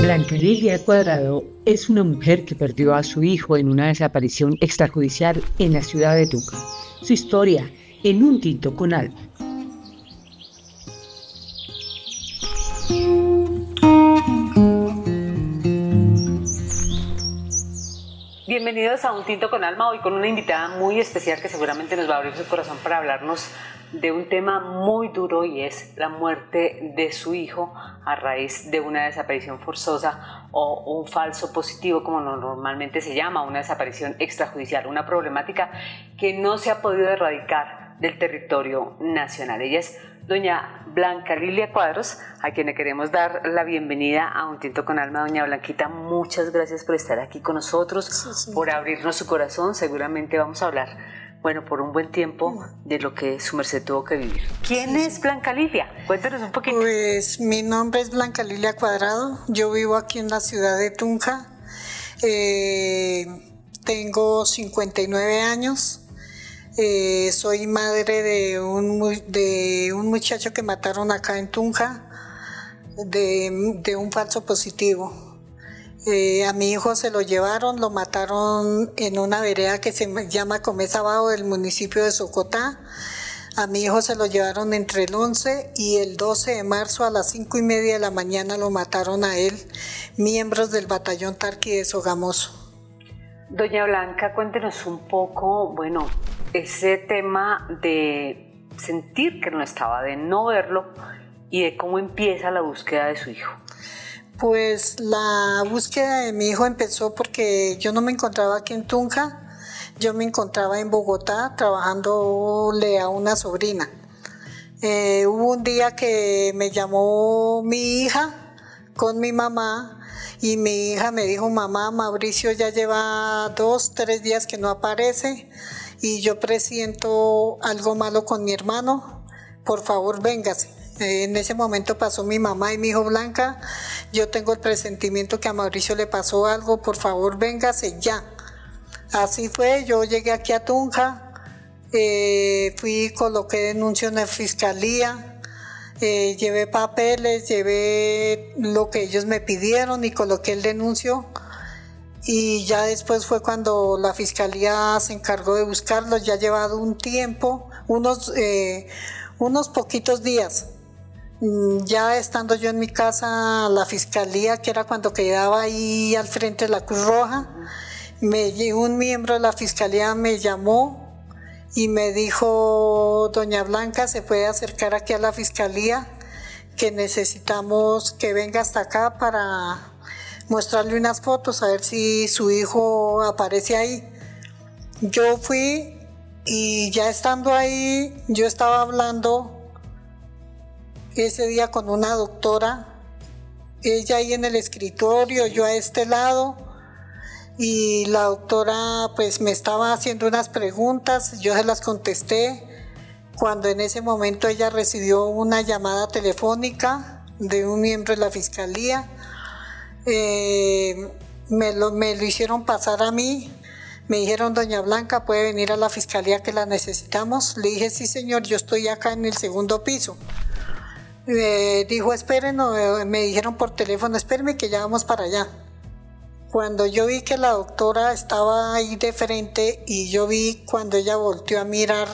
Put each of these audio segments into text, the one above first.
Blanca Lilia Cuadrado es una mujer que perdió a su hijo en una desaparición extrajudicial en la ciudad de Tunja. Su historia en Un Tinto con Alma. Bienvenidos a Un Tinto con Alma, hoy con una invitada muy especial que seguramente nos va a abrir su corazón para hablarnos de un tema muy duro, y es la muerte de su hijo a raíz de una desaparición forzosa o un falso positivo, como normalmente se llama, una desaparición extrajudicial, una problemática que no se ha podido erradicar del territorio nacional. Ella es doña Blanca Lilia Cuadros, a quien le queremos dar la bienvenida a Un Tinto con Alma. Doña Blanquita, muchas gracias por estar aquí con nosotros, por abrirnos su corazón. Seguramente vamos a hablar, bueno, por un buen tiempo, de lo que su merced tuvo que vivir. ¿Quién es Blanca Lilia? Cuéntanos un poquito. Pues mi nombre es Blanca Lilia Cuadrado, yo vivo aquí en la ciudad de Tunja, tengo 59 años. Soy madre de un muchacho que mataron acá en Tunja, de un falso positivo. A mi hijo se lo llevaron, lo mataron en una vereda que se llama Comesa Bajo del municipio de Socotá. A mi hijo se lo llevaron entre el 11 y el 12 de marzo a las 5:30 de la mañana lo mataron a él, miembros del batallón Tarqui de Sogamoso. Doña Blanca, cuéntenos un poco, bueno, ese tema de sentir que no estaba, de no verlo, y de cómo empieza la búsqueda de su hijo. Pues la búsqueda de mi hijo empezó porque yo no me encontraba aquí en Tunja, yo me encontraba en Bogotá trabajándole a una sobrina. Hubo un día que me llamó mi hija con mi mamá, y mi hija me dijo: mamá, Mauricio ya lleva 2-3 días que no aparece y yo presiento algo malo con mi hermano, por favor véngase. En ese momento pasó mi mamá y me dijo: Blanca, yo tengo el presentimiento que a Mauricio le pasó algo, por favor véngase ya. Así fue, yo llegué aquí a Tunja, coloqué denuncia en la fiscalía, llevé papeles, llevé lo que ellos me pidieron y coloqué el denuncio. Y ya después fue cuando la fiscalía se encargó de buscarlo. Ya ha llevado un tiempo, unos poquitos días. Ya estando yo en mi casa, la fiscalía, que era cuando quedaba ahí al frente de la Cruz Roja, un miembro de la fiscalía me llamó y me dijo: doña Blanca, ¿se puede acercar aquí a la fiscalía? Que necesitamos que venga hasta acá para mostrarle unas fotos, a ver si su hijo aparece ahí. Yo fui y ya estando ahí, yo estaba hablando ese día con una doctora, ella ahí en el escritorio, yo a este lado, y la doctora pues me estaba haciendo unas preguntas, yo se las contesté, cuando en ese momento ella recibió una llamada telefónica de un miembro de la fiscalía. Me lo hicieron pasar a mí, me dijeron: doña Blanca, ¿puede venir a la fiscalía que la necesitamos? Le dije: sí señor, yo estoy acá en el segundo piso. Dijo: esperen, me dijeron por teléfono: espérenme que ya vamos para allá. Cuando yo vi que la doctora estaba ahí de frente, y yo vi cuando ella volteó a mirar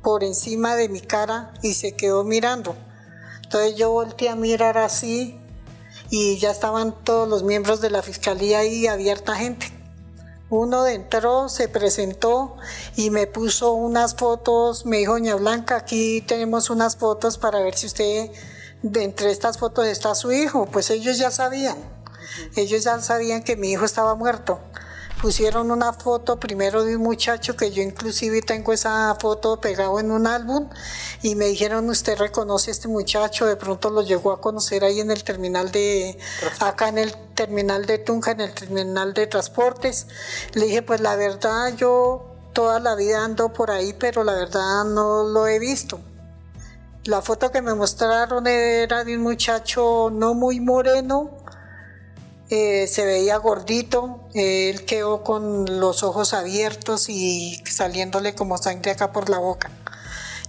por encima de mi cara y se quedó mirando, entonces yo volteé a mirar así, y ya estaban todos los miembros de la fiscalía ahí, abierta gente. Uno entró, se presentó y me puso unas fotos, me dijo: doña Blanca, aquí tenemos unas fotos para ver si usted, de entre estas fotos está su hijo. Pues ellos ya sabían que mi hijo estaba muerto. Pusieron una foto primero de un muchacho, que yo inclusive tengo esa foto pegado en un álbum, y me dijeron: usted reconoce a este muchacho, de pronto lo llegó a conocer ahí en el terminal acá en el terminal de Tunja, en el terminal de transportes. Le dije: pues la verdad, yo toda la vida ando por ahí, pero la verdad no lo he visto. La foto que me mostraron era de un muchacho no muy moreno, se veía gordito, él quedó con los ojos abiertos y saliéndole como sangre acá por la boca.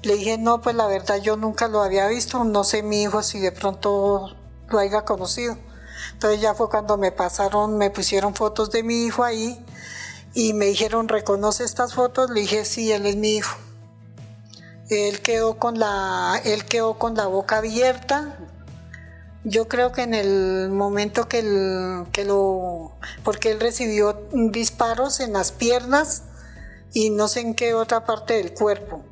Le dije: no, pues la verdad yo nunca lo había visto, no sé mi hijo si de pronto lo haya conocido. Entonces ya fue cuando me pusieron fotos de mi hijo ahí y me dijeron, ¿reconoce estas fotos? Le dije, sí, él es mi hijo. Él quedó con la boca abierta. Yo creo que en el momento porque él recibió disparos en las piernas y no sé en qué otra parte del cuerpo.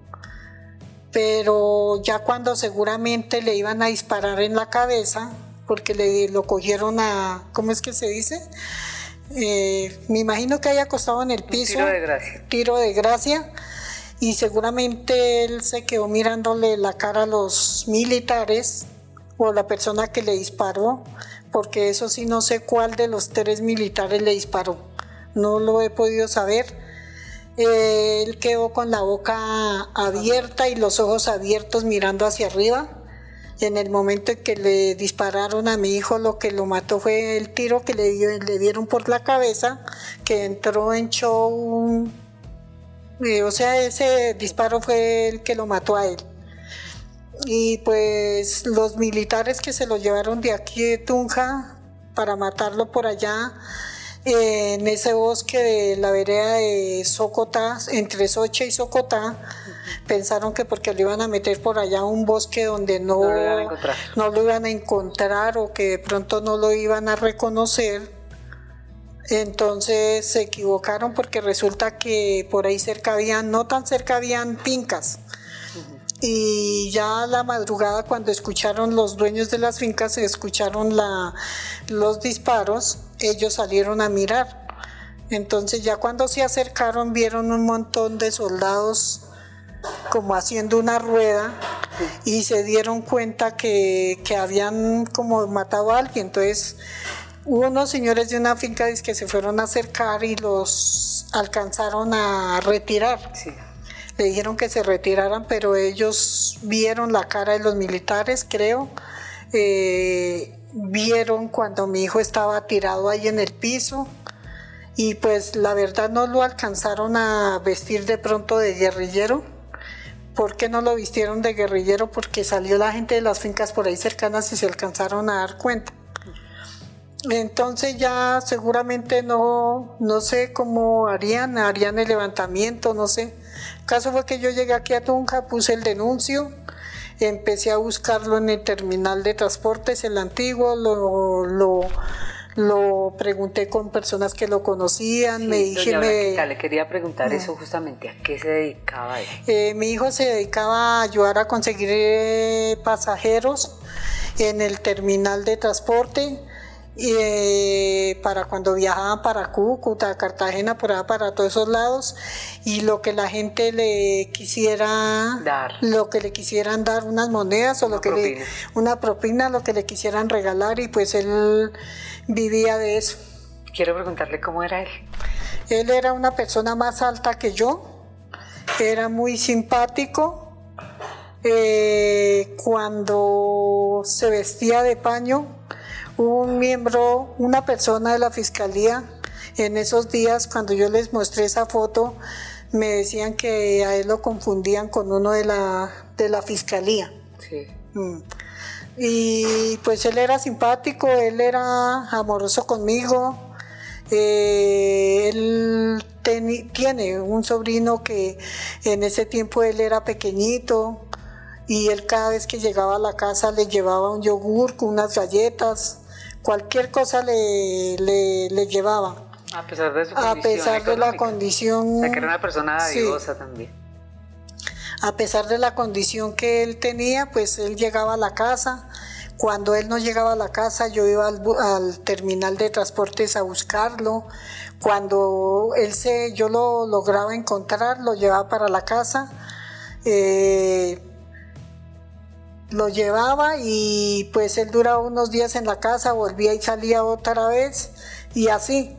Pero ya cuando seguramente le iban a disparar en la cabeza, porque lo cogieron ¿cómo es que se dice? Me imagino que haya acostado en el piso. Tiro de gracia. Tiro de gracia. Y seguramente él se quedó mirándole la cara a los militares o la persona que le disparó, porque eso sí no sé cuál de los 3 militares le disparó. No lo he podido saber. Él quedó con la boca abierta y los ojos abiertos mirando hacia arriba. En el momento en que le dispararon a mi hijo, lo que lo mató fue el tiro que le dieron por la cabeza, que entró en show. O sea, ese disparo fue el que lo mató a él. Y pues los militares que se lo llevaron de aquí de Tunja para matarlo por allá, en ese bosque de la vereda de Socotá, entre Socha y Socotá, pensaron que porque lo iban a meter por allá a un bosque donde no lo iban a encontrar o que de pronto no lo iban a reconocer. Entonces se equivocaron porque resulta que por ahí cerca no tan cerca habían fincas. Y ya a la madrugada, cuando escucharon los dueños de las fincas, escucharon los disparos, ellos salieron a mirar. Entonces ya cuando se acercaron vieron un montón de soldados como haciendo una rueda y se dieron cuenta que habían como matado a alguien. Entonces hubo unos señores de una finca que se fueron a acercar y los alcanzaron a retirar. Sí. Le dijeron que se retiraran, pero ellos vieron la cara de los militares, creo. Vieron cuando mi hijo estaba tirado ahí en el piso. Y pues la verdad no lo alcanzaron a vestir de pronto de guerrillero. ¿Por qué no lo vistieron de guerrillero? Porque salió la gente de las fincas por ahí cercanas y se alcanzaron a dar cuenta. Entonces ya seguramente no sé cómo harían el levantamiento, no sé. El caso fue que yo llegué aquí a Tunja, puse el denuncio, empecé a buscarlo en el terminal de transportes, el antiguo, lo pregunté con personas que lo conocían, sí, le quería preguntar eso justamente, ¿a qué se dedicaba él? Mi hijo se dedicaba a ayudar a conseguir pasajeros en el terminal de transporte. Para cuando viajaban para Cúcuta, Cartagena, por allá para todos esos lados, y lo que la gente le quisiera dar, unas monedas o una propina, lo que le quisieran regalar, y pues él vivía de eso. Quiero preguntarle cómo era él. Él era una persona más alta que yo, era muy simpático. Cuando se vestía de paño, una persona de la fiscalía, en esos días cuando yo les mostré esa foto, me decían que a él lo confundían con uno de la fiscalía. Sí. Y pues él era simpático, él era amoroso conmigo. Él tiene un sobrino que en ese tiempo él era pequeñito, y él cada vez que llegaba a la casa le llevaba un yogur con unas galletas, cualquier cosa le llevaba. A pesar de su condición. A pesar de la condición. O sea, que era una persona dadivosa, sí, también. A pesar de la condición que él tenía, pues él llegaba a la casa. Cuando él no llegaba a la casa, yo iba al terminal de transportes a buscarlo. Cuando yo lo lograba encontrar, lo llevaba para la casa. Lo llevaba y pues él duraba unos días en la casa, volvía y salía otra vez y así.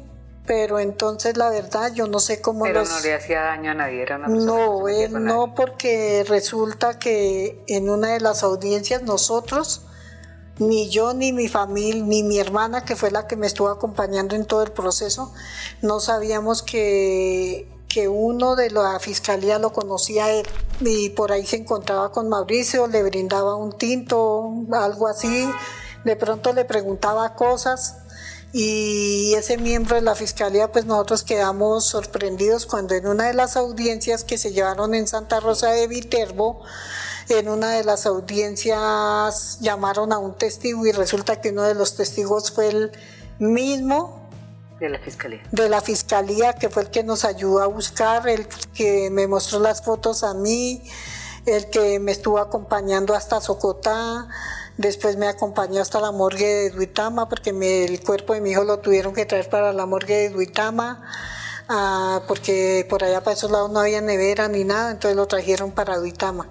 Pero entonces la verdad yo no sé cómo. Pero no le hacía daño a nadie, era una persona. No, él no, porque resulta que en una de las audiencias nosotros, ni yo ni mi familia, ni mi hermana, que fue la que me estuvo acompañando en todo el proceso, no sabíamos que uno de la fiscalía lo conocía a él, y por ahí se encontraba con Mauricio, le brindaba un tinto, algo así, de pronto le preguntaba cosas y ese miembro de la fiscalía, pues nosotros quedamos sorprendidos cuando en una de las audiencias que se llevaron en Santa Rosa de Viterbo, en una de las audiencias llamaron a un testigo y resulta que uno de los testigos fue el mismo de la fiscalía. De la fiscalía, que fue el que nos ayudó a buscar, el que me mostró las fotos a mí, el que me estuvo acompañando hasta Socotá, después me acompañó hasta la morgue de Duitama, porque el cuerpo de mi hijo lo tuvieron que traer para la morgue de Duitama, porque por allá para esos lados no había nevera ni nada, entonces lo trajeron para Duitama.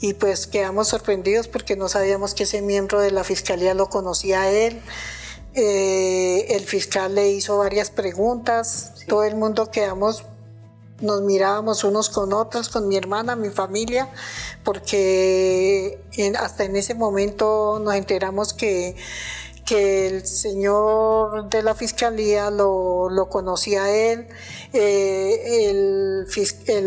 Y pues quedamos sorprendidos porque no sabíamos que ese miembro de la fiscalía lo conocía a él. El fiscal le hizo varias preguntas, sí. Todo el mundo nos mirábamos unos con otros, con mi hermana, mi familia, porque hasta en ese momento nos enteramos que el señor de la fiscalía lo conocía a él, el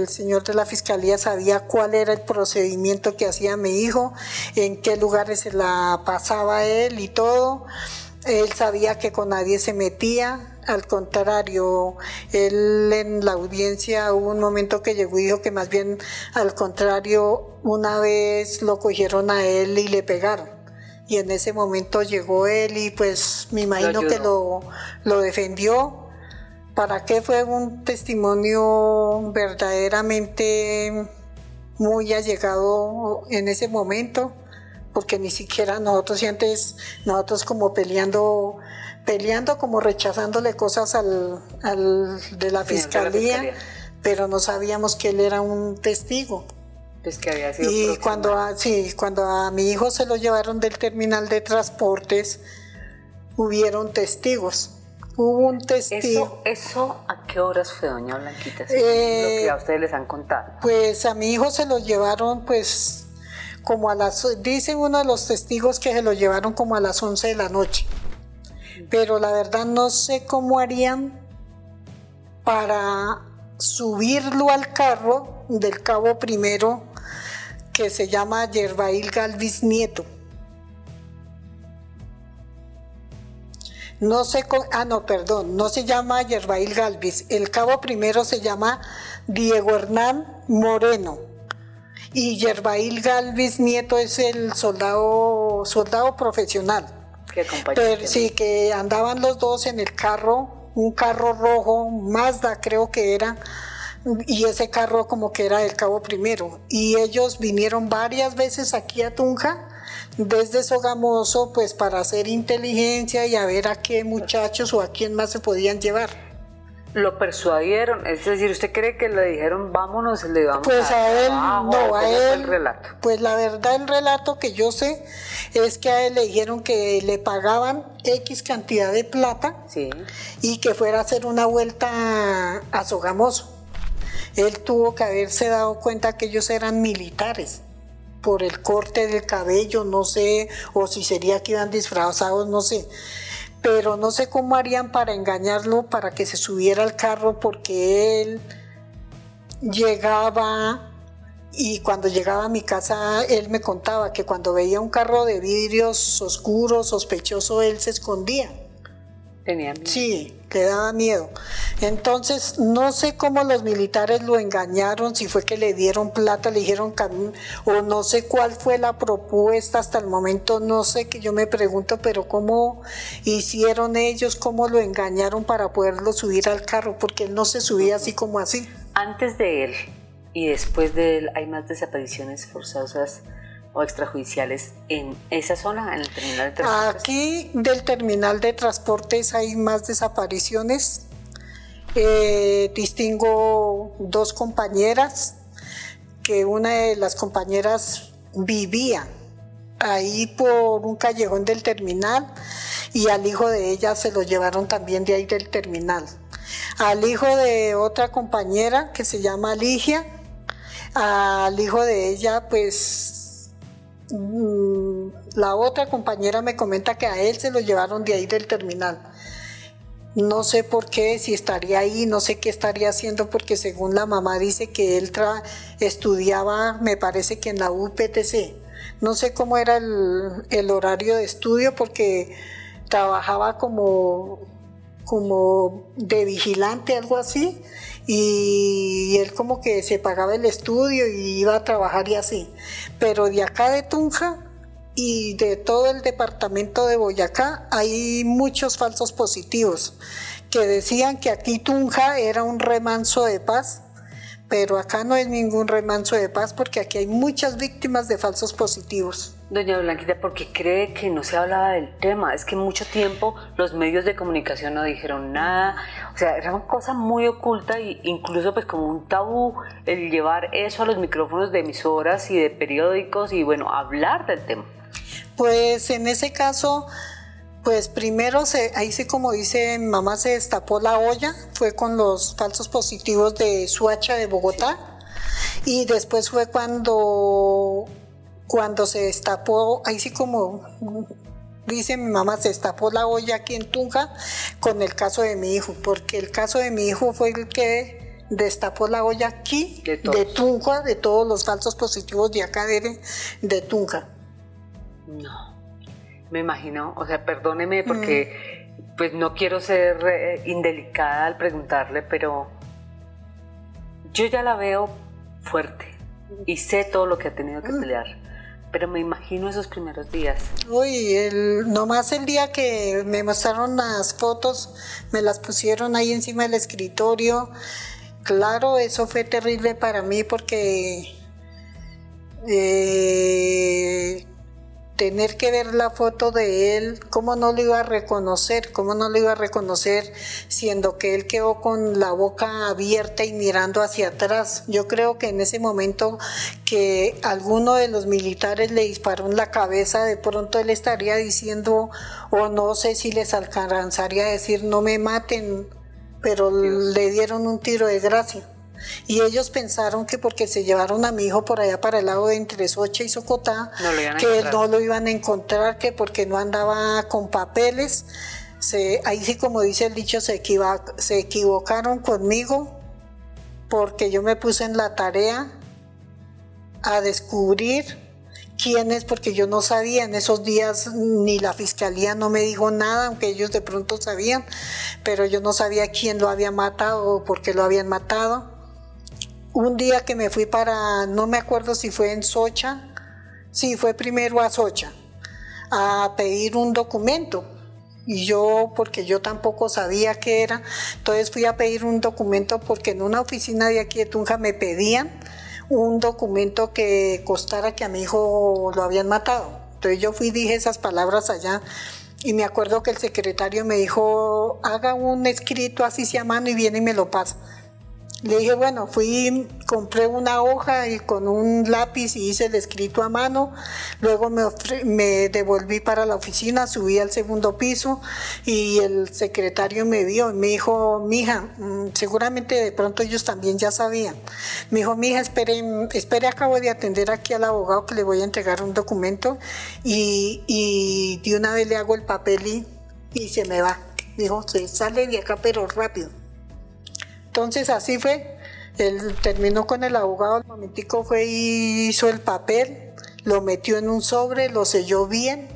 señor de la fiscalía sabía cuál era el procedimiento que hacía mi hijo, en qué lugares se la pasaba él y todo. Él sabía que con nadie se metía, al contrario, él en la audiencia hubo un momento que llegó y dijo que más bien al contrario, una vez lo cogieron a él y le pegaron. Y en ese momento llegó él y pues me imagino que lo defendió. ¿Para qué? Fue un testimonio verdaderamente muy allegado en ese momento, porque ni siquiera nosotros como peleando como rechazándole cosas al de la fiscalía, pero no sabíamos que él era un testigo. Pues que había sido y cuando a mi hijo se lo llevaron del terminal de transportes, hubieron testigos. Hubo un testigo. ¿Eso a qué horas fue, doña Blanquita? Lo que a ustedes les han contado. Pues a mi hijo se lo llevaron pues como dice uno de los testigos que se lo llevaron como a las 11 de la noche. Pero la verdad no sé cómo harían para subirlo al carro del cabo primero, que se llama Yerbail Galvis Nieto. No se llama Yerbail Galvis. El cabo primero se llama Diego Hernán Moreno. Y Yerbail Galvis Nieto es el soldado profesional. Sí, que andaban los dos en el carro, un carro rojo, Mazda creo que era, y ese carro como que era del cabo primero. Y ellos vinieron varias veces aquí a Tunja, desde Sogamoso, pues para hacer inteligencia y a ver a qué muchachos o a quién más se podían llevar. ¿Lo persuadieron? Es decir, ¿usted cree que le dijeron vámonos, le llevamos pues a él? No, a él. El relato? Pues la verdad, el relato que yo sé es que a él le dijeron que le pagaban X cantidad de plata, sí, y que fuera a hacer una vuelta a Sogamoso. Él tuvo que haberse dado cuenta que ellos eran militares, por el corte del cabello, no sé, o si sería que iban disfrazados, no sé. Pero no sé cómo harían para engañarlo, para que se subiera al carro, porque él llegaba y cuando llegaba a mi casa, él me contaba que cuando veía un carro de vidrios oscuros, sospechoso, él se escondía. Tenía miedo. Sí, le daba miedo. Entonces, no sé cómo los militares lo engañaron, si fue que le dieron plata, le dijeron o no sé cuál fue la propuesta hasta el momento, no sé, que yo me pregunto, pero cómo hicieron ellos, cómo lo engañaron para poderlo subir al carro, porque él no se subía así como así. Antes de él y después de él, ¿hay más desapariciones forzosas o extrajudiciales en esa zona, en el terminal de transportes? Aquí del terminal de transportes hay más desapariciones. Distingo dos compañeras, que una de las compañeras vivía ahí por un callejón del terminal y al hijo de ella se lo llevaron también de ahí del terminal. Al hijo de otra compañera que se llama Ligia, al hijo de ella pues la otra compañera me comenta que a él se lo llevaron de ahí del terminal. No sé por qué, si estaría ahí, no sé qué estaría haciendo, porque según la mamá dice que él estudiaba, me parece que en la UPTC. No sé cómo era el horario de estudio porque trabajaba como de vigilante, algo así, y él como que se pagaba el estudio y iba a trabajar y así. Pero de acá de Tunja y de todo el departamento de Boyacá hay muchos falsos positivos que decían que aquí Tunja era un remanso de paz, pero acá no es ningún remanso de paz porque aquí hay muchas víctimas de falsos positivos. Doña Blanquita, ¿por qué cree que no se hablaba del tema? Es que mucho tiempo los medios de comunicación no dijeron nada, o sea, era una cosa muy oculta e incluso pues como un tabú el llevar eso a los micrófonos de emisoras y de periódicos y bueno, hablar del tema. Pues en ese caso, pues primero, ahí sí como dice mi mamá, se destapó la olla, fue con los falsos positivos de Suacha de Bogotá, y después fue cuando se destapó, ahí sí como dice mi mamá, se destapó la olla aquí en Tunja con el caso de mi hijo, porque el caso de mi hijo fue el que destapó la olla aquí de Tunja, de todos los falsos positivos de acá de Tunja. No, me imagino, o sea, perdóneme porque pues no quiero ser indelicada al preguntarle, pero yo ya la veo fuerte y sé todo lo que ha tenido que pelear, pero me imagino esos primeros días. Uy, nomás el día que me mostraron las fotos, me las pusieron ahí encima del escritorio, claro, eso fue terrible para mí porque tener que ver la foto de él, ¿cómo no lo iba a reconocer? ¿Cómo no lo iba a reconocer siendo que él quedó con la boca abierta y mirando hacia atrás? Yo creo que en ese momento que alguno de los militares le disparó en la cabeza, de pronto él estaría diciendo, o no sé si les alcanzaría a decir, no me maten, pero Dios. Le dieron un tiro de gracia. Y ellos pensaron que porque se llevaron a mi hijo por allá para el lado de entre Socha y Socotá, que no lo iban a encontrar, que porque no andaba con papeles. Ahí sí, como dice el dicho, se equivocaron conmigo porque yo me puse en la tarea a descubrir quién es, porque yo no sabía en esos días, ni la fiscalía no me dijo nada, aunque ellos de pronto sabían, pero yo no sabía quién lo había matado o por qué lo habían matado. Un día que me fui no me acuerdo si fue en Socha, sí, fue primero a Socha, a pedir un documento. Y porque yo tampoco sabía qué era, entonces fui a pedir un documento porque en una oficina de aquí de Tunja me pedían un documento que costara que a mi hijo lo habían matado. Entonces yo fui y dije esas palabras allá y me acuerdo que el secretario me dijo, haga un escrito así sea a mano y viene y me lo pasa. Le dije, bueno, compré una hoja y con un lápiz y hice el escrito a mano, luego me devolví para la oficina, subí al segundo piso y el secretario me vio y me dijo, mija, seguramente de pronto ellos también ya sabían. Me dijo, mija, espere, acabo de atender aquí al abogado que le voy a entregar un documento y de una vez le hago el papel y se me va. Dijo, se sale de acá pero rápido. Entonces así fue, él terminó con el abogado, al momentico fue y hizo el papel, lo metió en un sobre, lo selló bien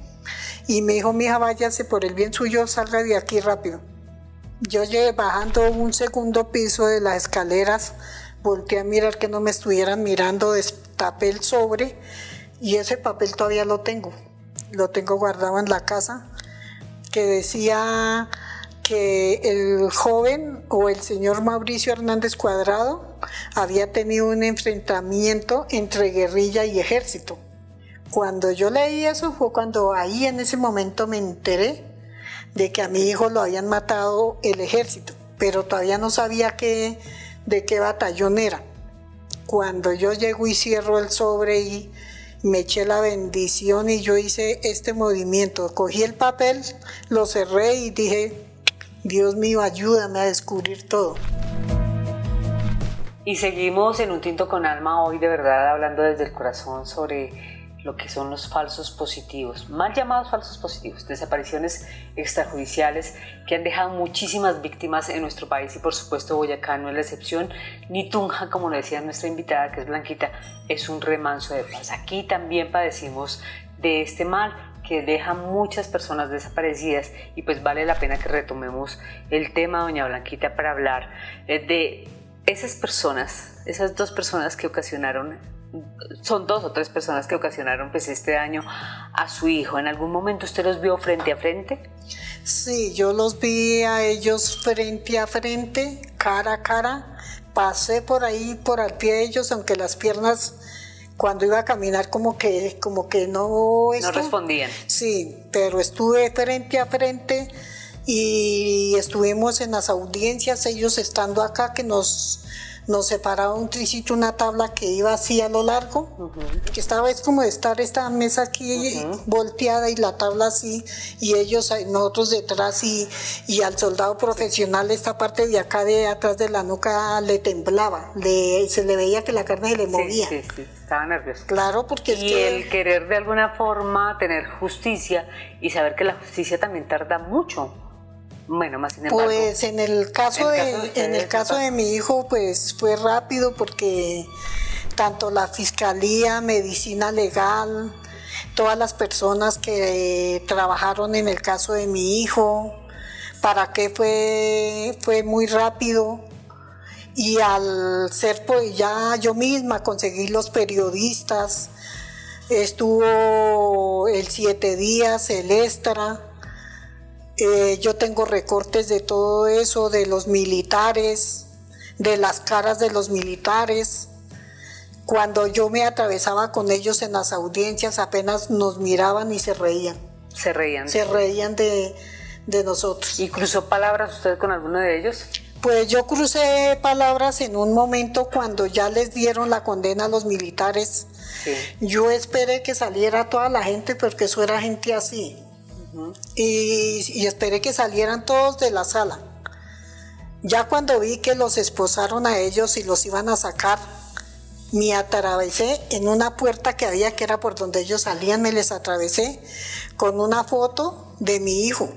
y me dijo, mija, váyase por el bien suyo, salga de aquí rápido. Yo llegué bajando un segundo piso de las escaleras, volteé a mirar que no me estuvieran mirando, destapé el sobre y ese papel todavía lo tengo guardado en la casa, que decía que el joven o el señor Mauricio Hernández Cuadrado había tenido un enfrentamiento entre guerrilla y ejército. Cuando yo leí eso fue cuando ahí en ese momento me enteré de que a mi hijo lo habían matado el ejército, pero todavía no sabía de qué batallón era. Cuando yo llego y cierro el sobre y me eché la bendición y yo hice este movimiento, cogí el papel, lo cerré y dije, Dios mío, ayúdame a descubrir todo. Y seguimos en Un Tinto con Alma hoy, de verdad, hablando desde el corazón sobre lo que son los falsos positivos, mal llamados falsos positivos, desapariciones extrajudiciales que han dejado muchísimas víctimas en nuestro país y por supuesto Boyacá no es la excepción, ni Tunja, como lo decía nuestra invitada que es Blanquita, es un remanso de paz. Aquí también padecimos de este mal que deja muchas personas desaparecidas y pues vale la pena que retomemos el tema, doña Blanquita, para hablar de esas personas, esas dos personas que ocasionaron, son 2 o 3 personas que ocasionaron pues este daño a su hijo. ¿En algún momento usted los vio frente a frente? Sí, yo los vi a ellos frente a frente, cara a cara. Pasé por ahí, por al pie de ellos, aunque las piernas, cuando iba a caminar, como que no... No respondían. Sí, pero estuve frente a frente y estuvimos en las audiencias, ellos estando acá, que nos separaba un tricito, una tabla que iba así a lo largo, que estaba, es como de estar esta mesa aquí volteada y la tabla así, y ellos, nosotros detrás, y al soldado profesional esta parte de acá de atrás de la nuca le temblaba, se le veía que la carne se le movía. Sí, estaba nervioso. Claro, porque es que... el querer de alguna forma tener justicia y saber que la justicia también tarda mucho. Bueno, más sin embargo. Pues en el caso de mi hijo, pues fue rápido porque tanto la fiscalía, medicina legal, todas las personas que trabajaron en el caso de mi hijo, para qué fue muy rápido. Y al ser, pues ya yo misma conseguí los periodistas, estuvo el 7 días, el extra. Yo tengo recortes de todo eso, de los militares, de las caras de los militares. Cuando yo me atravesaba con ellos en las audiencias, apenas nos miraban y se reían. Se reían. Se reían de nosotros. ¿Y cruzó palabras usted con alguno de ellos? Pues yo crucé palabras en un momento cuando ya les dieron la condena a los militares. Sí. Yo esperé que saliera toda la gente porque eso era gente así. Y esperé que salieran todos de la sala. Ya cuando vi que los esposaron a ellos y los iban a sacar, me atravesé en una puerta que había, que era por donde ellos salían, me les atravesé con una foto de mi hijo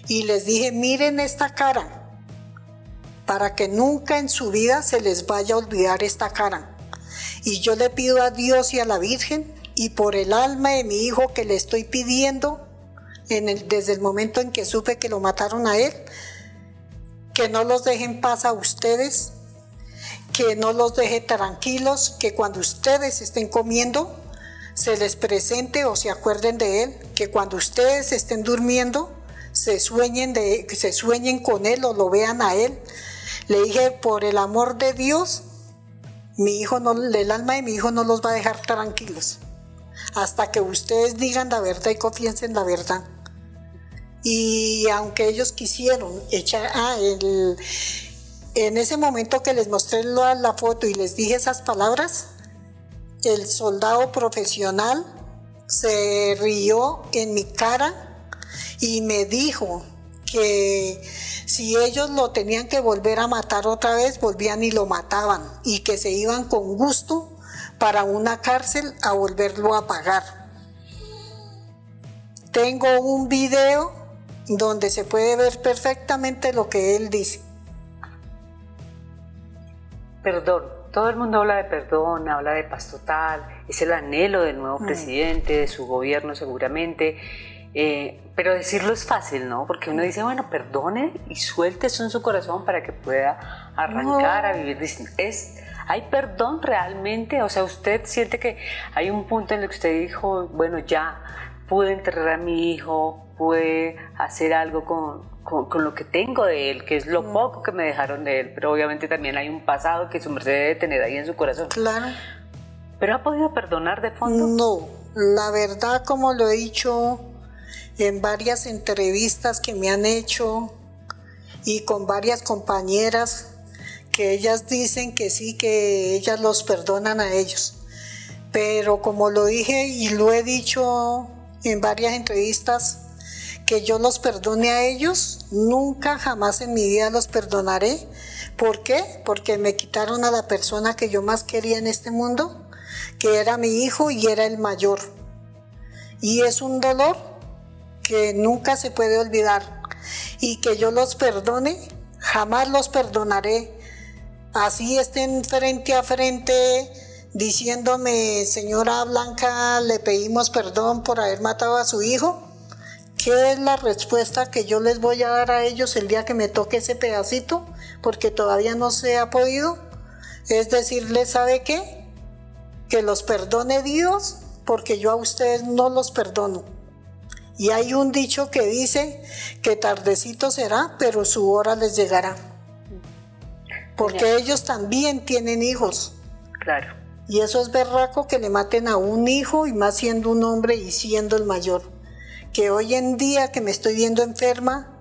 y les dije: miren esta cara, para que nunca en su vida se les vaya a olvidar esta cara. Y yo le pido a Dios y a la Virgen, y por el alma de mi hijo que le estoy pidiendo, desde el momento en que supe que lo mataron a él, que no los deje en paz a ustedes, que no los deje tranquilos, que cuando ustedes estén comiendo se les presente o se acuerden de él, que cuando ustedes estén durmiendo se sueñen con él o lo vean a él. Le dije: por el amor de Dios, mi hijo el alma de mi hijo no los va a dejar tranquilos hasta que ustedes digan la verdad y confiesen la verdad. Y aunque ellos quisieron en ese momento que les mostré la foto y les dije esas palabras, el soldado profesional se rió en mi cara y me dijo que si ellos lo tenían que volver a matar otra vez, volvían y lo mataban, y que se iban con gusto para una cárcel a volverlo a pagar. Tengo un video donde se puede ver perfectamente lo que él dice. Perdón, todo el mundo habla de perdón, habla de paz total, es el anhelo del nuevo presidente, de su gobierno seguramente, pero decirlo es fácil, ¿no? Porque uno dice: bueno, perdone y suelte eso en su corazón para que pueda arrancar a vivir. ¿Hay perdón realmente? O sea, ¿usted siente que hay un punto en el que usted dijo: bueno, ya pude enterrar a mi hijo, pude hacer algo con lo que tengo de él, que es lo poco que me dejaron de él, pero obviamente también hay un pasado que su merced debe tener ahí en su corazón? Claro. ¿Pero ha podido perdonar de fondo? No, la verdad, como lo he dicho en varias entrevistas que me han hecho y con varias compañeras, que ellas dicen que sí, que ellas los perdonan a ellos. Pero como lo dije y lo he dicho en varias entrevistas, que yo los perdone a ellos, nunca jamás en mi vida los perdonaré. ¿Por qué? Porque me quitaron a la persona que yo más quería en este mundo, que era mi hijo y era el mayor. Y es un dolor que nunca se puede olvidar. Y que yo los perdone, jamás los perdonaré. Así estén frente a frente diciéndome, señora Blanca, le pedimos perdón por haber matado a su hijo. ¿Qué es la respuesta que yo les voy a dar a ellos el día que me toque ese pedacito? Porque todavía no se ha podido. Es decirles, ¿sabe qué? Que los perdone Dios, porque yo a ustedes no los perdono. Y hay un dicho que dice que tardecito será, pero su hora les llegará. Porque ellos también tienen hijos. Claro. Y eso es berraco, que le maten a un hijo, y más siendo un hombre y siendo el mayor. Que hoy en día, que me estoy viendo enferma,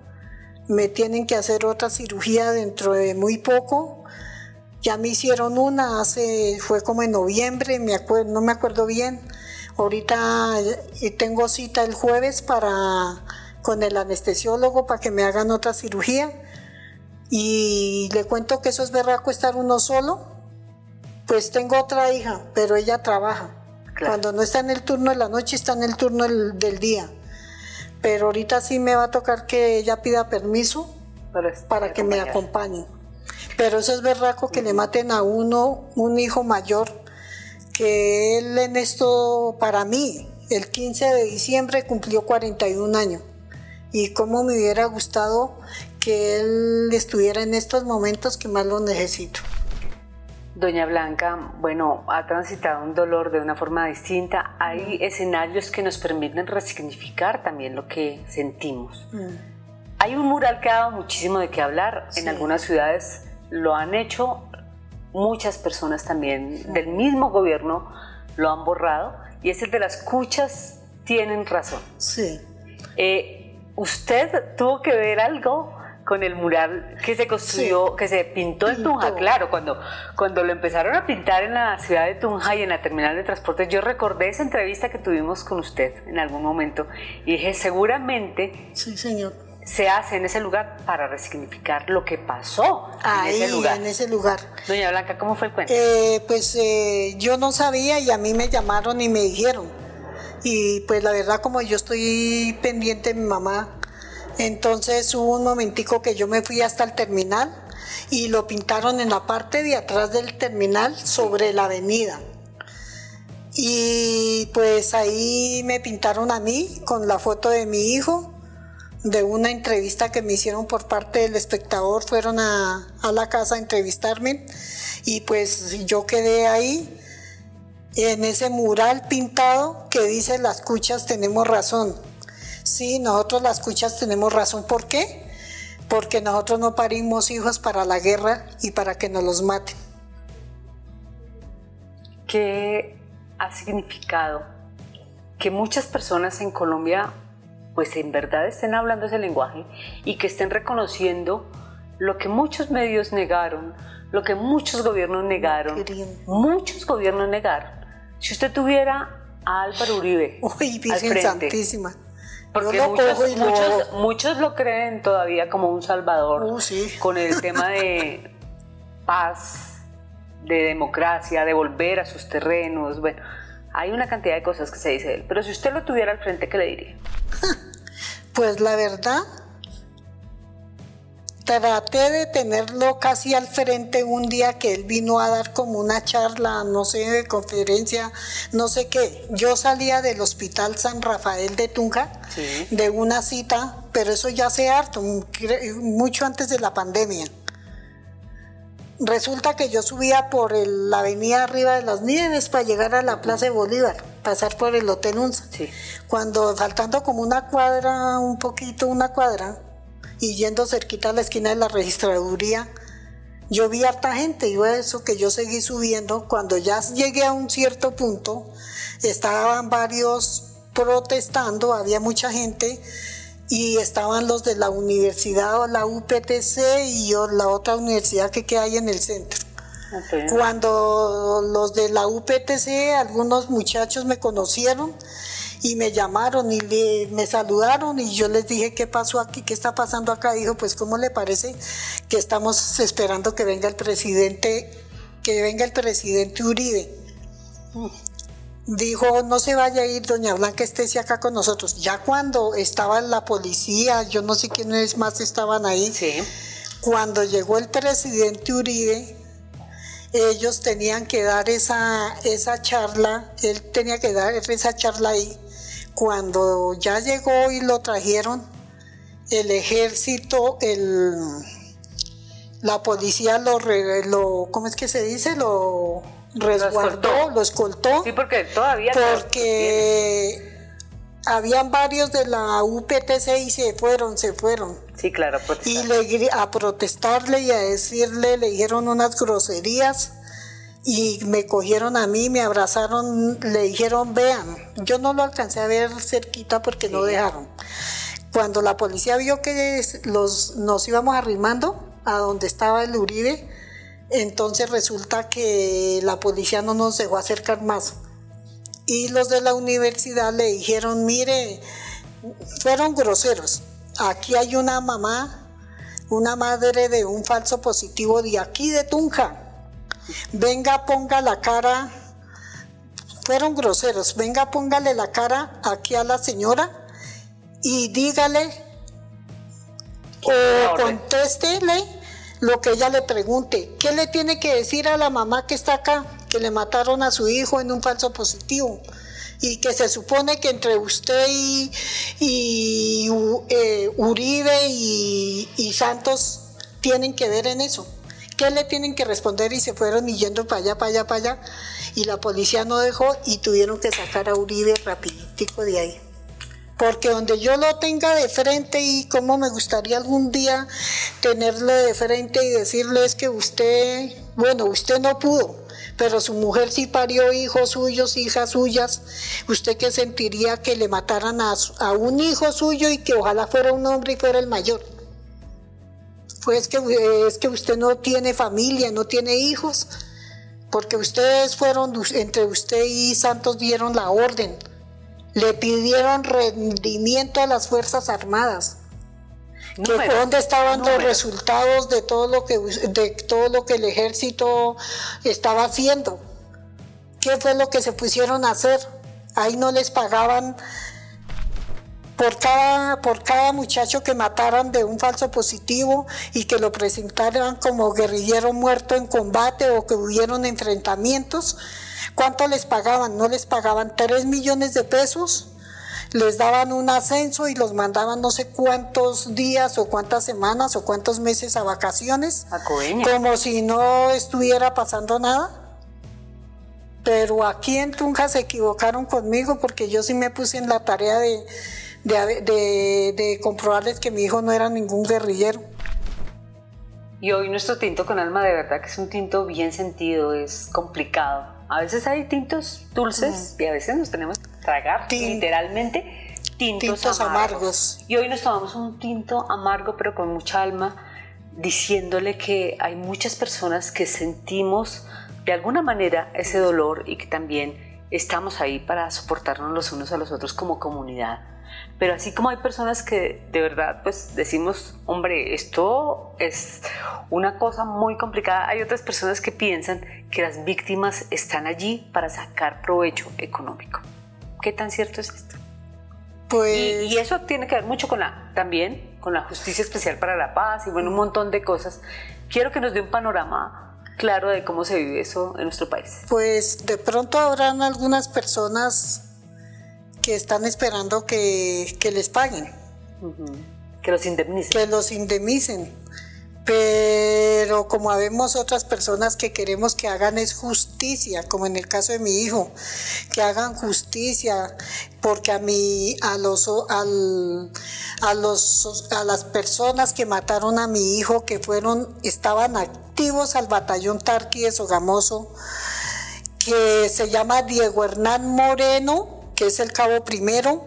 me tienen que hacer otra cirugía dentro de muy poco. Ya me hicieron una, fue como en noviembre, no me acuerdo bien. Ahorita tengo cita el jueves con el anestesiólogo para que me hagan otra cirugía. Y le cuento que eso es berraco, estar uno solo. Pues tengo otra hija, pero ella trabaja. Claro. Cuando no está en el turno de la noche, está en el turno del día. Pero ahorita sí me va a tocar que ella pida permiso para que me acompañe. Pero eso es berraco, que le maten a uno un hijo mayor, que él en esto, para mí, el 15 de diciembre cumplió 41 años. Y cómo me hubiera gustado que él estuviera en estos momentos que más lo necesito. Doña Blanca, bueno, ha transitado un dolor de una forma distinta. Hay escenarios que nos permiten resignificar también lo que sentimos. Hay un mural que ha dado muchísimo de qué hablar. Sí. En algunas ciudades lo han hecho, muchas personas también del mismo gobierno lo han borrado, y es el de las cuchas tienen razón. Sí. ¿Usted tuvo que ver algo con el mural que se construyó, sí, que se pintó en Tunja? Claro, cuando lo empezaron a pintar en la ciudad de Tunja y en la terminal de transporte, yo recordé esa entrevista que tuvimos con usted en algún momento y dije, seguramente sí, señor, se hace en ese lugar para resignificar lo que pasó en ese lugar. Doña Blanca, ¿cómo fue el cuento? Yo no sabía, y a mí me llamaron y me dijeron, y pues la verdad, como yo estoy pendiente de mi mamá, entonces hubo un momentico que yo me fui hasta el terminal y lo pintaron en la parte de atrás del terminal sobre la avenida. Y pues ahí me pintaron a mí con la foto de mi hijo, de una entrevista que me hicieron por parte del Espectador. Fueron a la casa a entrevistarme y pues yo quedé ahí en ese mural pintado que dice: las cuchas tenemos razón. Sí, nosotros las cuchas tenemos razón. ¿Por qué? Porque nosotros no parimos hijos para la guerra y para que nos los maten. ¿Qué ha significado que muchas personas en Colombia pues en verdad estén hablando ese lenguaje y que estén reconociendo lo que muchos medios negaron, lo que muchos gobiernos negaron? Muchos gobiernos negaron. Si usted tuviera a Álvaro Uribe al frente, santísima, porque muchos lo creen todavía como un salvador, sí, con el tema de paz, de democracia, de volver a sus terrenos. Bueno, hay una cantidad de cosas que se dice de él, pero si usted lo tuviera al frente, ¿qué le diría? Pues la verdad, traté de tenerlo casi al frente un día que él vino a dar como una charla, no sé, de conferencia, no sé qué. Yo salía del Hospital San Rafael de Tunja, sí, de una cita, pero eso ya hace harto, mucho antes de la pandemia. Resulta que yo subía por la avenida Arriba de las Nieves para llegar a la Plaza de Bolívar, pasar por el Hotel UNSA. Sí. Cuando faltando como una cuadra, y yendo cerquita a la esquina de la registraduría, yo vi harta gente, y eso que yo seguí subiendo. Cuando ya llegué a un cierto punto, estaban varios protestando, había mucha gente, y estaban los de la universidad, o la UPTC, y la otra universidad que hay en el centro. Okay. Cuando los de la UPTC, algunos muchachos me conocieron y me llamaron y me saludaron, y yo les dije: ¿qué pasó aquí? ¿Qué está pasando acá? Dijo: pues ¿cómo le parece que estamos esperando que venga el presidente Uribe? dijo, no se vaya a ir, doña Blanca, estése acá con nosotros. Ya cuando estaba la policía, yo no sé quiénes más estaban ahí, Sí. cuando llegó el presidente Uribe, ellos tenían que dar esa charla, él tenía que dar esa charla ahí. Cuando ya llegó y lo trajeron, el ejército, la policía ¿cómo es que se dice? Lo resguardó, lo escoltó. Sí, porque todavía... Porque habían varios de la UPTC y se fueron. Sí, claro, y a protestarle y a decirle, le dijeron unas groserías y me cogieron a mí, me abrazaron, le dijeron, vean. Yo no lo alcancé a ver cerquita porque no dejaron. Cuando la policía vio que nos íbamos arrimando a donde estaba el Uribe, entonces resulta que la policía no nos dejó acercar más. Y los de la universidad le dijeron, mire, fueron groseros. Aquí hay una mamá, una madre de un falso positivo de aquí de Tunja. Venga, ponga la cara. Fueron groseros. Venga, póngale la cara aquí a la señora y dígale o contéstele lo que ella le pregunte. ¿Qué le tiene que decir a la mamá que está acá? Que le mataron a su hijo en un falso positivo y que se supone que entre usted y Uribe y Santos tienen que ver en eso. ¿Qué le tienen que responder? Y se fueron yendo para allá, y la policía no dejó y tuvieron que sacar a Uribe rapiditico de ahí. Porque donde yo lo tenga de frente, y como me gustaría algún día tenerlo de frente y decirle es que usted no pudo, pero su mujer sí parió hijos suyos, hijas suyas. ¿Usted qué sentiría que le mataran a un hijo suyo y que ojalá fuera un hombre y fuera el mayor? Pues es que usted no tiene familia, no tiene hijos, porque ustedes entre usted y Santos dieron la orden. Le pidieron rendimiento a las Fuerzas Armadas. ¿Dónde estaban los resultados de todo lo que el ejército estaba haciendo? ¿Qué fue lo que se pusieron a hacer? Ahí no les pagaban por cada muchacho que mataran de un falso positivo y que lo presentaran como guerrillero muerto en combate o que hubieron enfrentamientos. ¿Cuánto les pagaban? No les pagaban 3 millones de pesos, les daban un ascenso y los mandaban no sé cuántos días o cuántas semanas o cuántos meses a vacaciones, como si no estuviera pasando nada. Pero aquí en Tunja se equivocaron conmigo porque yo sí me puse en la tarea de comprobarles que mi hijo no era ningún guerrillero. Y hoy nuestro tinto con alma de verdad que es un tinto bien sentido, es complicado. A veces hay tintos dulces y a veces nos tenemos que tragar literalmente tintos amargos. Y hoy nos tomamos un tinto amargo pero con mucha alma, diciéndole que hay muchas personas que sentimos de alguna manera ese dolor y que también estamos ahí para soportarnos los unos a los otros como comunidad. Pero así como hay personas que de verdad pues decimos, hombre, esto es una cosa muy complicada, hay otras personas que piensan que las víctimas están allí para sacar provecho económico. ¿Qué tan cierto es esto? Pues... Y eso tiene que ver mucho también con la Justicia Especial para la Paz y bueno, un montón de cosas. Quiero que nos dé un panorama claro de cómo se vive eso en nuestro país. Pues de pronto habrán algunas personas que están esperando que les paguen. Que los indemnicen. Que los indemnicen. Pero como habemos otras personas que queremos que hagan es justicia, como en el caso de mi hijo, que hagan justicia, porque a las personas que mataron a mi hijo, que estaban activos al batallón Tarqui de Sogamoso, que se llama Diego Hernán Moreno, que es el cabo primero,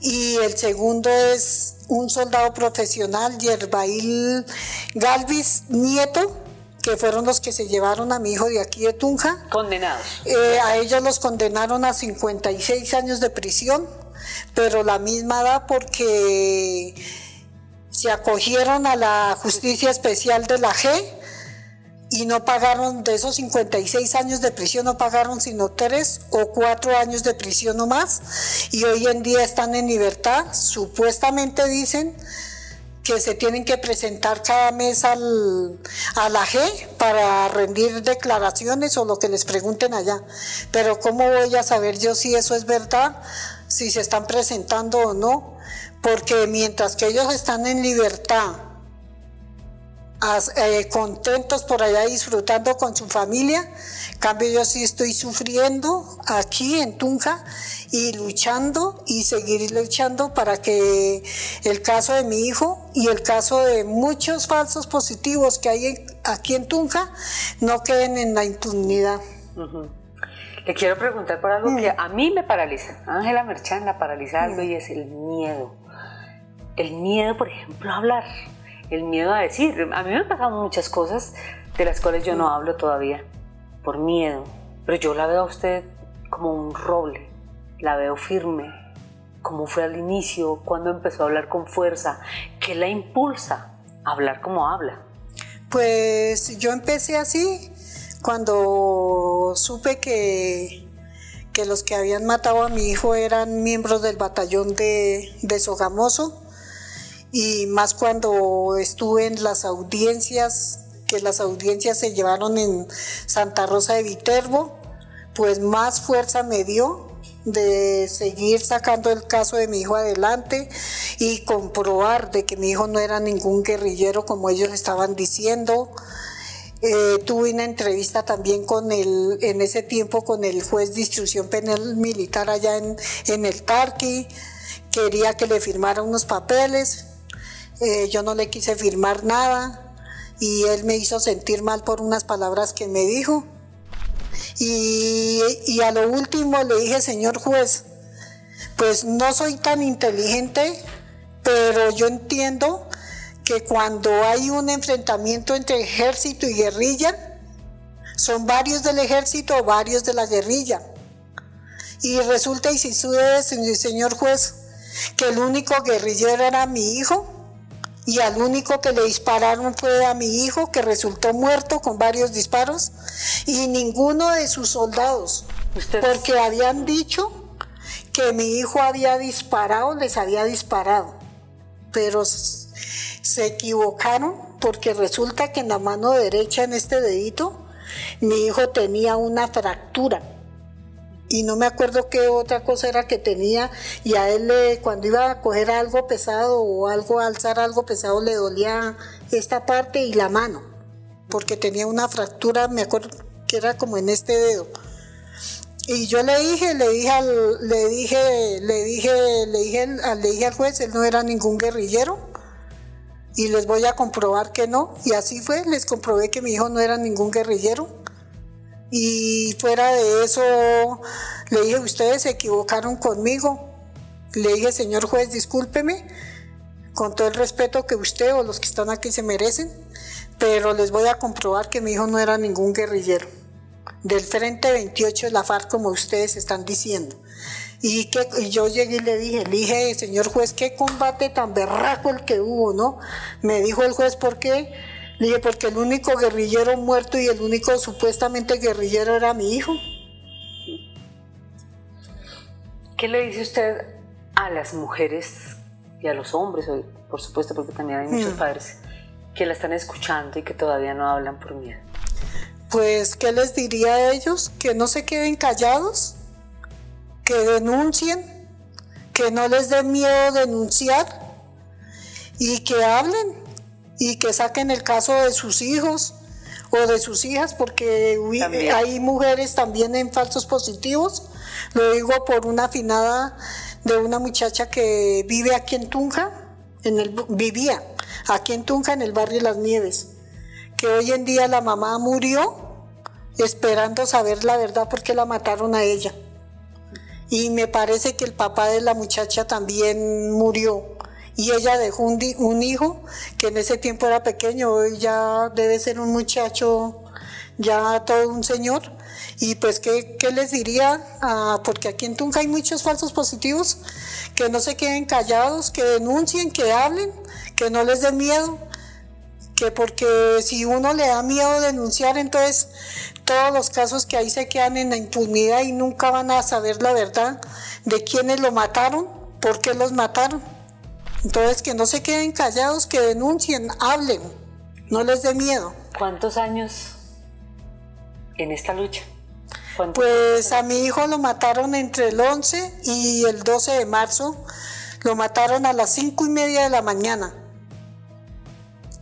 y el segundo es un soldado profesional, Yerbail Galvis Nieto, que fueron los que se llevaron a mi hijo de aquí de Tunja. Condenados. A ellos los condenaron a 56 años de prisión, pero la misma edad porque se acogieron a la Justicia Especial de la G, y no pagaron, de esos 56 años de prisión no pagaron sino 3 o 4 años de prisión no más, y hoy en día están en libertad. Supuestamente dicen que se tienen que presentar cada mes a la G para rendir declaraciones o lo que les pregunten allá, pero ¿cómo voy a saber yo si eso es verdad, si se están presentando o no? Porque mientras que ellos están en libertad, contentos por allá disfrutando con su familia, en cambio yo sí estoy sufriendo aquí en Tunja y luchando y seguir luchando para que el caso de mi hijo y el caso de muchos falsos positivos que hay aquí en Tunja no queden en la impunidad. Le quiero preguntar por algo que a mí me paraliza. Ángela Merchán la paraliza algo y es el miedo. El miedo, por ejemplo, a hablar. El miedo a decir. A mí me han pasado muchas cosas de las cuales yo no hablo todavía por miedo, pero yo la veo a usted como un roble, la veo firme, como fue al inicio, cuando empezó a hablar con fuerza. ¿Qué la impulsa a hablar como habla? Pues yo empecé así cuando supe que los que habían matado a mi hijo eran miembros del batallón de Sogamoso, y más cuando estuve en las audiencias, que las audiencias se llevaron en Santa Rosa de Viterbo, pues más fuerza me dio de seguir sacando el caso de mi hijo adelante y comprobar de que mi hijo no era ningún guerrillero como ellos estaban diciendo. Tuve una entrevista también en ese tiempo con el juez de instrucción penal militar allá en el Tarqui. Quería que le firmara unos papeles. Yo no le quise firmar nada y él me hizo sentir mal por unas palabras que me dijo. Y a lo último le dije: señor juez, pues no soy tan inteligente, pero yo entiendo que cuando hay un enfrentamiento entre ejército y guerrilla, son varios del ejército o varios de la guerrilla. Y resulta y sucede, señor juez, que el único guerrillero era mi hijo, y al único que le dispararon fue a mi hijo, que resultó muerto con varios disparos, y ninguno de sus soldados, porque habían dicho que mi hijo había disparado, les había disparado, pero se equivocaron, porque resulta que en la mano derecha, en este dedito, mi hijo tenía una fractura. Y no me acuerdo qué otra cosa era que tenía, y a él cuando iba a coger algo pesado o a alzar algo pesado le dolía esta parte y la mano, porque tenía una fractura, me acuerdo que era como en este dedo. Y yo le dije al juez, él no era ningún guerrillero, y les voy a comprobar que no, y así fue, les comprobé que mi hijo no era ningún guerrillero. Y fuera de eso, le dije: ustedes se equivocaron conmigo. Le dije: señor juez, discúlpeme, con todo el respeto que usted o los que están aquí se merecen, pero les voy a comprobar que mi hijo no era ningún guerrillero del Frente 28 de la FARC, como ustedes están diciendo. Y yo llegué y le dije: señor juez, qué combate tan berraco el que hubo, ¿no? Me dijo el juez: ¿por qué? Le dije: porque el único guerrillero muerto y el único supuestamente guerrillero era mi hijo. ¿Qué le dice usted a las mujeres y a los hombres, por supuesto, porque también hay muchos padres que la están escuchando y que todavía no hablan por miedo? Pues, ¿qué les diría a ellos? Que no se queden callados, que denuncien, que no les dé miedo denunciar y que hablen. Y que saquen el caso de sus hijos o de sus hijas, porque hay mujeres también en falsos positivos. Lo digo por una finada de una muchacha que vive aquí en Tunja, vivía aquí en Tunja, en el barrio Las Nieves, que hoy en día la mamá murió esperando saber la verdad porque la mataron a ella. Y me parece que el papá de la muchacha también murió. Y ella dejó un hijo que en ese tiempo era pequeño, hoy ya debe ser un muchacho, ya todo un señor. Y pues, ¿qué les diría? Porque aquí en Tunja hay muchos falsos positivos, que no se queden callados, que denuncien, que hablen, que no les dé miedo, que porque si uno le da miedo denunciar, entonces todos los casos que ahí se quedan en la impunidad y nunca van a saber la verdad de quiénes lo mataron, por qué los mataron. Entonces que no se queden callados, que denuncien, hablen, no les dé miedo. ¿Cuántos años en esta lucha? Pues a mi hijo lo mataron entre el 11 y el 12 de marzo, lo mataron a las 5:30 de la mañana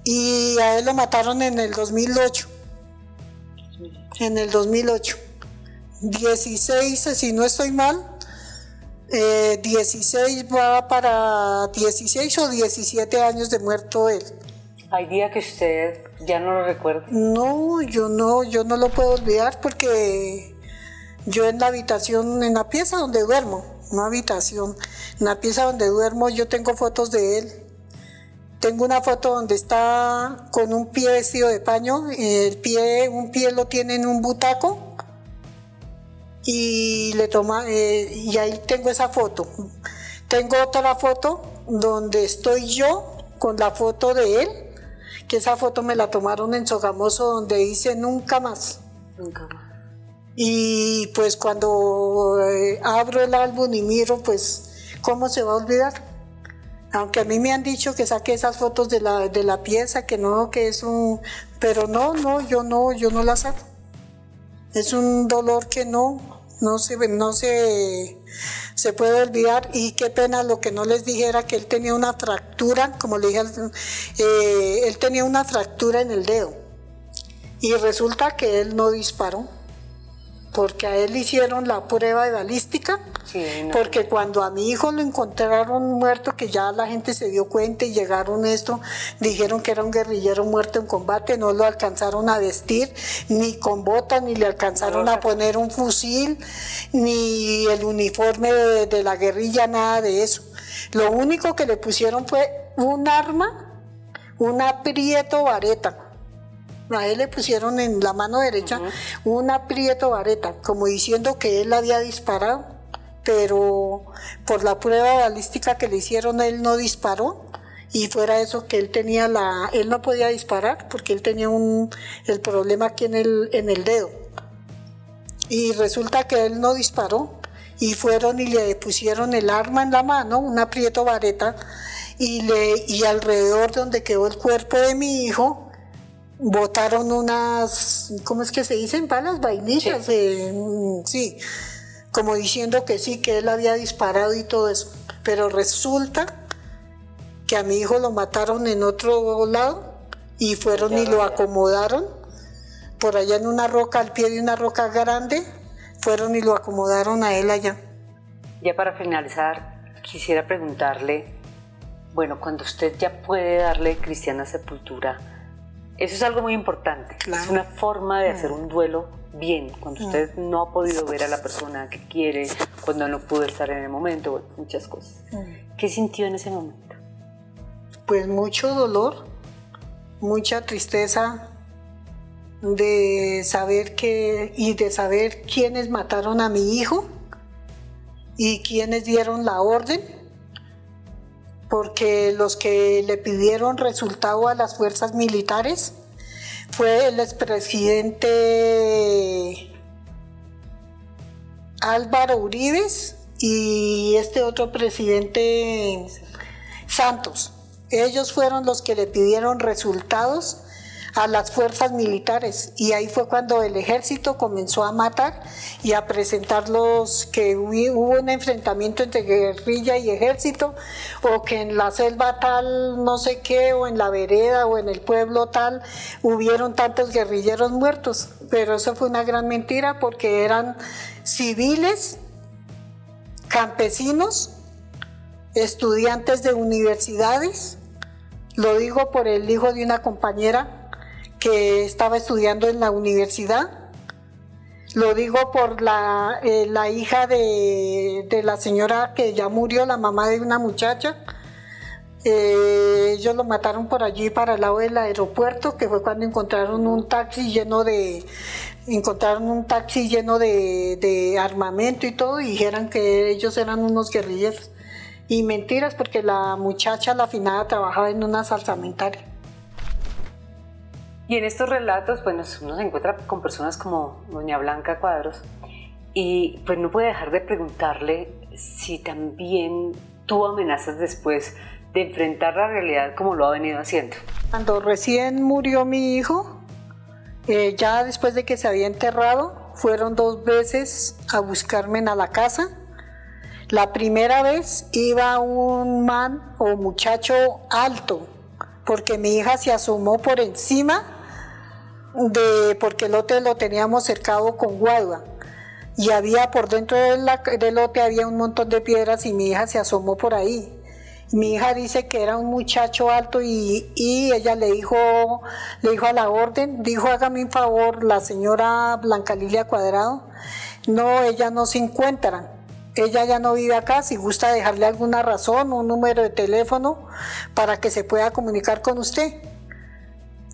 y a él lo mataron en el 2008. En el 2008. 16, si no estoy mal, 16 va para 16 o 17 años de muerto él. ¿Hay día que usted ya no lo recuerda? No, yo no lo puedo olvidar porque yo en la habitación, en la pieza donde duermo, una habitación, en la pieza donde duermo yo tengo fotos de él. Tengo una foto donde está con un pie vestido de paño, un pie lo tiene en un butaco y y ahí tengo esa foto. Tengo otra foto donde estoy yo con la foto de él, que esa foto me la tomaron en Sogamoso, donde dice nunca más. Nunca más. Y pues cuando abro el álbum y miro, pues ¿cómo se va a olvidar? Aunque a mí me han dicho que saque esas fotos de la pieza, que no, que es un... Pero yo no las saco. Es un dolor que no se puede olvidar. Y qué pena lo que no les dijera, que él tenía una fractura, como le dije, él tenía una fractura en el dedo. Y resulta que él no disparó, porque a él le hicieron la prueba de balística. Sí, no. Porque cuando a mi hijo lo encontraron muerto, que ya la gente se dio cuenta y llegaron dijeron que era un guerrillero muerto en combate, no lo alcanzaron a vestir, ni con botas, ni le alcanzaron a poner un fusil, ni el uniforme de la guerrilla, nada de eso. Lo único que le pusieron fue un arma, una Prieto Vareta. A él le pusieron en la mano derecha una Prieto Vareta, como diciendo que él había disparado. Pero por la prueba balística que le hicieron, él no disparó, y fuera eso que él no podía disparar porque él tenía el problema aquí en el dedo. Y resulta que él no disparó, y fueron y le pusieron el arma en la mano, una Prieto Vareta, y alrededor donde quedó el cuerpo de mi hijo, botaron unas, ¿cómo es que se dicen? Balas, vainillas, sí, como diciendo que sí, que él había disparado y todo eso. Pero resulta que a mi hijo lo mataron en otro lado y fueron y lo acomodaron por allá en una roca, al pie de una roca grande, fueron y lo acomodaron a él allá. Ya para finalizar, quisiera preguntarle, bueno, cuando usted ya puede darle cristiana sepultura, eso es algo muy importante, claro. Es una forma de hacer un duelo bien, cuando usted no ha podido ver a la persona que quiere, cuando no pudo estar en el momento, bueno, muchas cosas. ¿Qué sintió en ese momento? Pues mucho dolor, mucha tristeza de saber quiénes mataron a mi hijo y quiénes dieron la orden, porque los que le pidieron resultado a las fuerzas militares fue el expresidente Álvaro Uribe y este otro presidente Santos. Ellos fueron los que le pidieron resultados a las fuerzas militares, y ahí fue cuando el ejército comenzó a matar y a presentar que hubo un enfrentamiento entre guerrilla y ejército, o que en la selva tal no sé qué, o en la vereda o en el pueblo tal hubieron tantos guerrilleros muertos, pero eso fue una gran mentira, porque eran civiles, campesinos, estudiantes de universidades. Lo digo por el hijo de una compañera que estaba estudiando en la universidad. Lo digo por la hija de la señora que ya murió, la mamá de una muchacha. Ellos lo mataron por allí, para el lado del aeropuerto, que fue cuando encontraron un taxi lleno de armamento y todo, y dijeron que ellos eran unos guerrilleros. Y mentiras, porque la muchacha, la finada, trabajaba en una salsamentaria. Y en estos relatos, pues uno se encuentra con personas como doña Blanca Cuadros y pues no puede dejar de preguntarle si también tuvo amenazas después de enfrentar la realidad como lo ha venido haciendo. Cuando recién murió mi hijo, ya después de que se había enterrado, fueron 2 veces a buscarme a la casa. La primera vez iba un man o muchacho alto, porque mi hija se asomó por encima, porque el lote lo teníamos cercado con guadua. Y había por dentro del lote había un montón de piedras y mi hija se asomó por ahí. Mi hija dice que era un muchacho alto y ella le dijo a la orden, dijo, hágame un favor, la señora Blanca Lilia Cuadrado, no, ella no se encuentra, ella ya no vive acá, si gusta dejarle alguna razón, un número de teléfono para que se pueda comunicar con usted.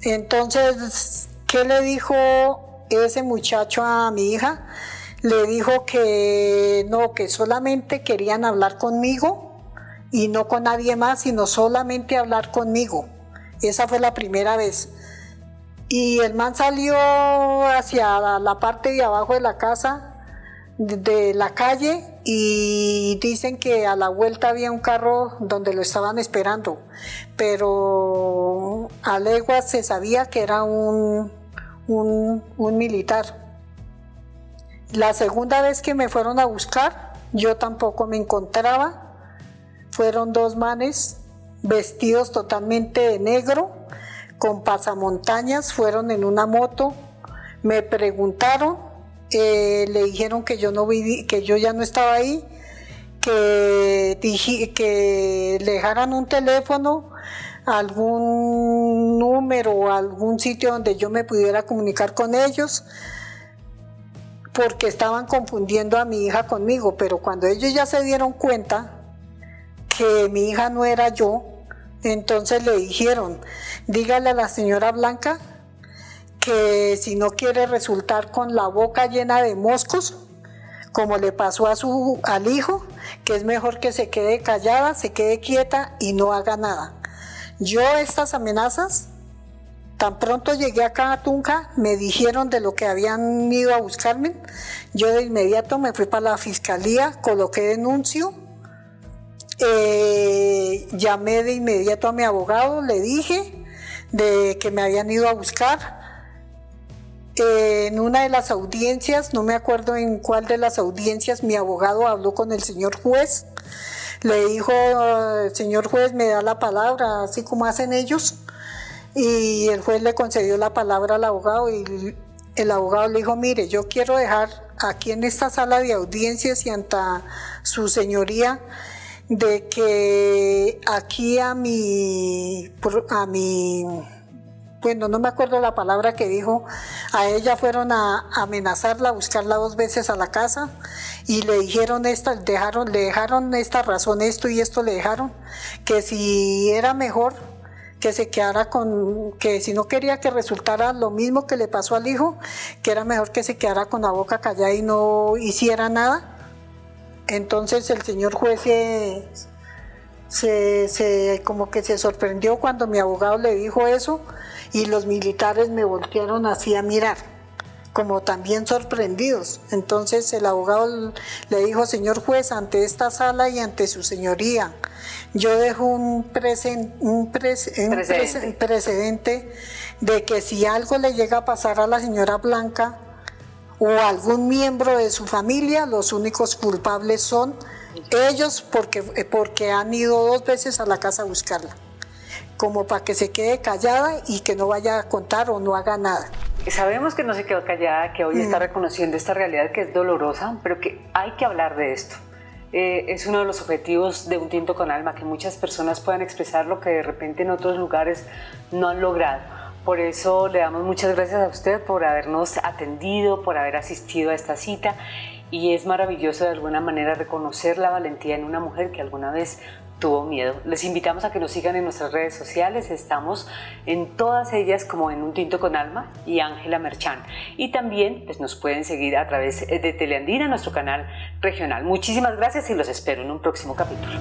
Entonces, ¿qué le dijo ese muchacho a mi hija? Le dijo que no, que solamente querían hablar conmigo y no con nadie más, sino solamente hablar conmigo. Esa fue la primera vez. Y el man salió hacia la parte de abajo de la casa, de la calle, y dicen que a la vuelta había un carro donde lo estaban esperando, pero a leguas se sabía que era un militar. La segunda vez que me fueron a buscar, yo tampoco me encontraba. Fueron 2 manes vestidos totalmente de negro, con pasamontañas, fueron en una moto, me preguntaron, le dijeron que yo no viví, que yo ya no estaba ahí, que le dejaran un teléfono, algún número o algún sitio donde yo me pudiera comunicar con ellos, porque estaban confundiendo a mi hija conmigo. Pero cuando ellos ya se dieron cuenta que mi hija no era yo, entonces le dijeron, dígale a la señora Blanca que si no quiere resultar con la boca llena de moscos, como le pasó al hijo, que es mejor que se quede callada, se quede quieta y no haga nada. Yo estas amenazas, tan pronto llegué acá a Tunja, me dijeron de lo que habían ido a buscarme. Yo de inmediato me fui para la fiscalía, coloqué denuncio, llamé de inmediato a mi abogado, le dije de que me habían ido a buscar. En una de las audiencias, no me acuerdo en cuál de las audiencias, mi abogado habló con el señor juez, le dijo, señor juez, me da la palabra, así como hacen ellos. Y el juez le concedió la palabra al abogado y el abogado le dijo, mire, yo quiero dejar aquí en esta sala de audiencias y ante su señoría de que aquí bueno, no me acuerdo la palabra que dijo, a ella fueron a amenazarla, a buscarla 2 veces a la casa y le dijeron le dejaron esta razón, esto y esto le dejaron, que si era mejor que se quedara que si no quería que resultara lo mismo que le pasó al hijo, que era mejor que se quedara con la boca callada y no hiciera nada. Entonces el señor juez como que se sorprendió cuando mi abogado le dijo eso y los militares me voltearon así a mirar, como también sorprendidos. Entonces el abogado le dijo, señor juez, ante esta sala y ante su señoría, yo dejo un precedente de que si algo le llega a pasar a la señora Blanca o a algún miembro de su familia, los únicos culpables son ellos porque han ido 2 veces a la casa a buscarla, como para que se quede callada y que no vaya a contar o no haga nada. Sabemos que no se quedó callada, que hoy está reconociendo esta realidad que es dolorosa, pero que hay que hablar de esto. Es uno de los objetivos de Un Tinto con Alma, que muchas personas puedan expresar lo que de repente en otros lugares no han logrado. Por eso le damos muchas gracias a usted por habernos atendido, por haber asistido a esta cita, y es maravilloso de alguna manera reconocer la valentía en una mujer que alguna vez tuvo miedo. Les invitamos a que nos sigan en nuestras redes sociales, estamos en todas ellas como en Un Tinto con Alma y Ángela Merchán, y también pues, nos pueden seguir a través de Teleandina, nuestro canal regional. Muchísimas gracias y los espero en un próximo capítulo.